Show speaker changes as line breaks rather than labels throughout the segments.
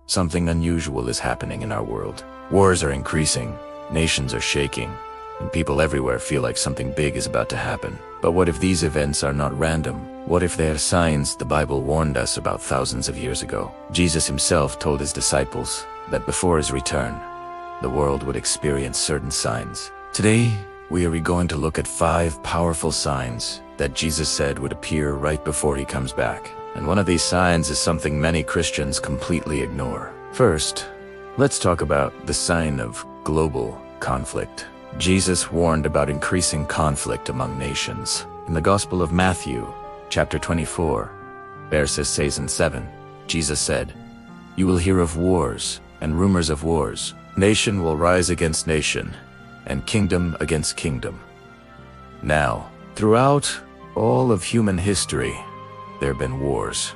Something unusual is happening in our world. Wars are increasing, nations are shaking, and people everywhere feel like something big is about to happen. But what if these events are not random? What if they are signs the Bible warned us about thousands of years ago? Jesus himself told his disciples that before his return, the world would experience certain signs. Today, we are going to look at 5 powerful signs that Jesus said would appear right before he comes back. And one of these signs is something many Christians completely ignore. First, let's talk about the sign of global conflict. Jesus warned about increasing conflict among nations. In the Gospel of Matthew, chapter 24, verses 6 and 7, Jesus said, "You will hear of wars and rumors of wars. Nation will rise against nation, and kingdom against kingdom." Now, throughout all of human history, there have been wars.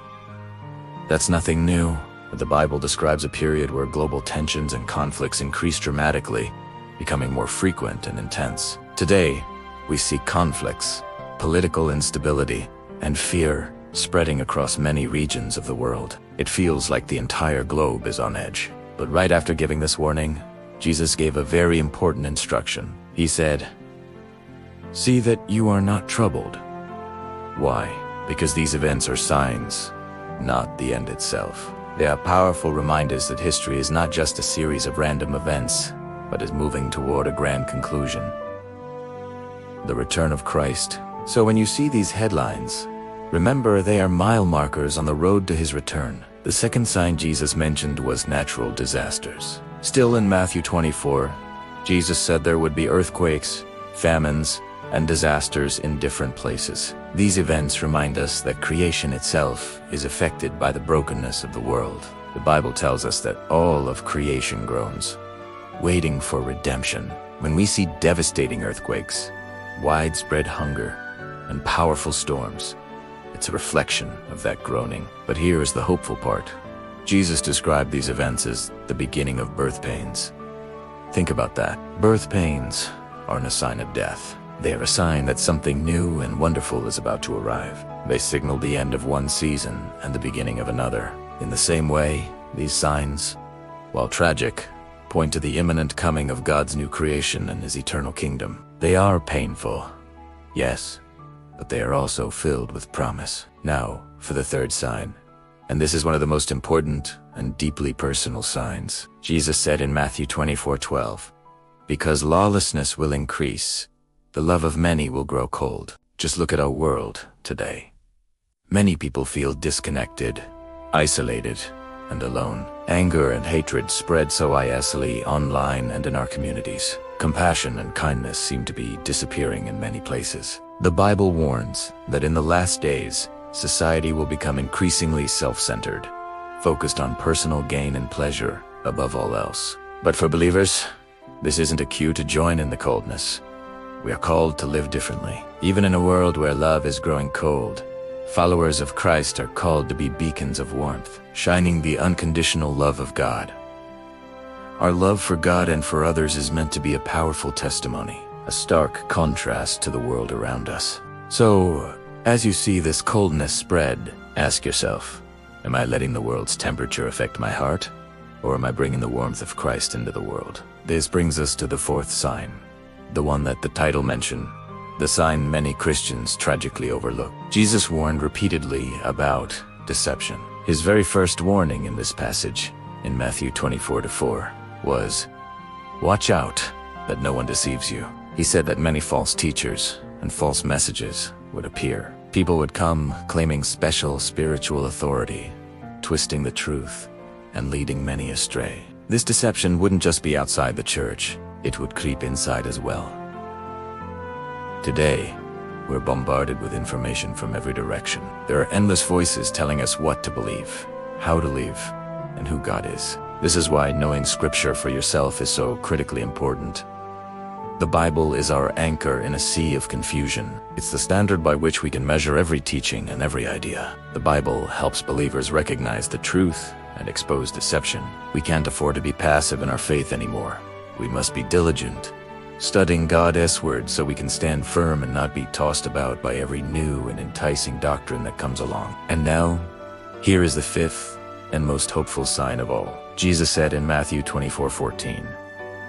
That's nothing new. The Bible describes a period where global tensions and conflicts increased dramatically, becoming more frequent and intense. Today, we see conflicts, political instability, and fear spreading across many regions of the world. It feels like the entire globe is on edge. But right after giving this warning, Jesus gave a very important instruction. He said, "See that you are not troubled." Why? Because these events are signs, not the end itself. They are powerful reminders that history is not just a series of random events, but is moving toward a grand conclusion. The return of Christ. So when you see these headlines, remember they are mile markers on the road to his return. The second sign Jesus mentioned was natural disasters. Still in Matthew 24, Jesus said there would be earthquakes, famines, and disasters in different places. These events remind us that creation itself is affected by the brokenness of the world. The Bible tells us that all of creation groans, waiting for redemption. When we see devastating earthquakes, widespread hunger, and powerful storms, it's a reflection of that groaning. But here is the hopeful part. Jesus described these events as the beginning of birth pains. Think about that. Birth pains aren't a sign of death. They are a sign that something new and wonderful is about to arrive. They signal the end of one season and the beginning of another. In the same way, these signs, while tragic, point to the imminent coming of God's new creation and his eternal kingdom. They are painful, yes, but they are also filled with promise. Now, for the third sign. And this is one of the most important and deeply personal signs. Jesus said in Matthew 24:12, "Because lawlessness will increase, the love of many will grow cold." Just look at our world today. Many people feel disconnected, isolated, and alone. Anger and hatred spread so easily online and in our communities. Compassion and kindness seem to be disappearing in many places. The Bible warns that in the last days, society will become increasingly self-centered, focused on personal gain and pleasure above all else. But for believers, this isn't a cue to join in the coldness. We are called to live differently. Even in a world where love is growing cold, followers of Christ are called to be beacons of warmth, shining the unconditional love of God. Our love for God and for others is meant to be a powerful testimony, a stark contrast to the world around us. So, as you see this coldness spread, ask yourself, am I letting the world's temperature affect my heart? Or am I bringing the warmth of Christ into the world? This brings us to the fourth sign, the one that the title mentioned, the sign many Christians tragically overlook. Jesus warned repeatedly about deception. His very first warning in this passage, in Matthew 24:4, was, "Watch out that no one deceives you." He said that many false teachers and false messages would appear. People would come claiming special spiritual authority, twisting the truth, and leading many astray. This deception wouldn't just be outside the church, it would creep inside as well. Today, we're bombarded with information from every direction. There are endless voices telling us what to believe, how to live, and who God is. This is why knowing Scripture for yourself is so critically important. The Bible is our anchor in a sea of confusion. It's the standard by which we can measure every teaching and every idea. The Bible helps believers recognize the truth and expose deception. We can't afford to be passive in our faith anymore. We must be diligent, studying God's word so we can stand firm and not be tossed about by every new and enticing doctrine that comes along. And now, here is the fifth and most hopeful sign of all. Jesus said in Matthew 24:14,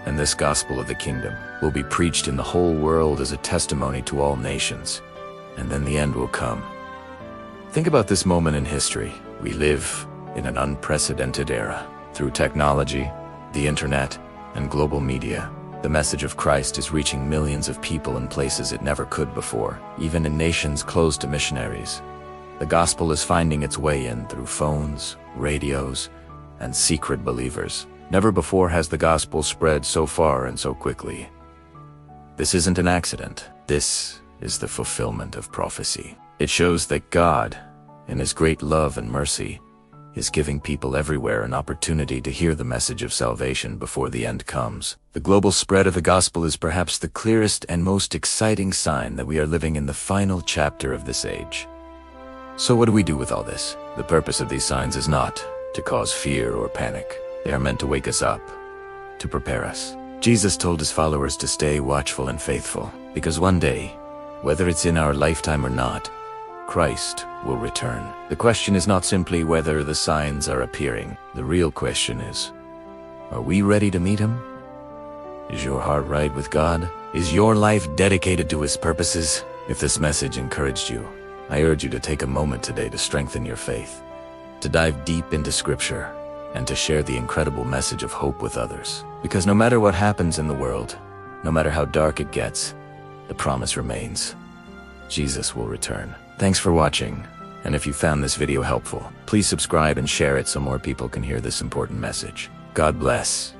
"And this gospel of the kingdom will be preached in the whole world as a testimony to all nations, and then the end will come." Think about this moment in history. We live in an unprecedented era. Through technology, the internet, and global media, the message of Christ is reaching millions of people in places it never could before, even in nations closed to missionaries. The gospel is finding its way in through phones, radios, and secret believers. Never before has the gospel spread so far and so quickly. This isn't an accident. This is the fulfillment of prophecy. It shows that God, in His great love and mercy, is giving people everywhere an opportunity to hear the message of salvation before the end comes. The global spread of the gospel is perhaps the clearest and most exciting sign that we are living in the final chapter of this age. So what do we do with all this? The purpose of these signs is not to cause fear or panic. They are meant to wake us up, to prepare us. Jesus told His followers to stay watchful and faithful, because one day, whether it's in our lifetime or not, Christ will return. The question is not simply whether the signs are appearing. The real question is, are we ready to meet Him? Is your heart right with God? Is your life dedicated to His purposes? If this message encouraged you, I urge you to take a moment today to strengthen your faith, to dive deep into Scripture, and to share the incredible message of hope with others. Because no matter what happens in the world, no matter how dark it gets, the promise remains. Jesus will return. Thanks for watching, and if you found this video helpful, please subscribe and share it so more people can hear this important message. God bless.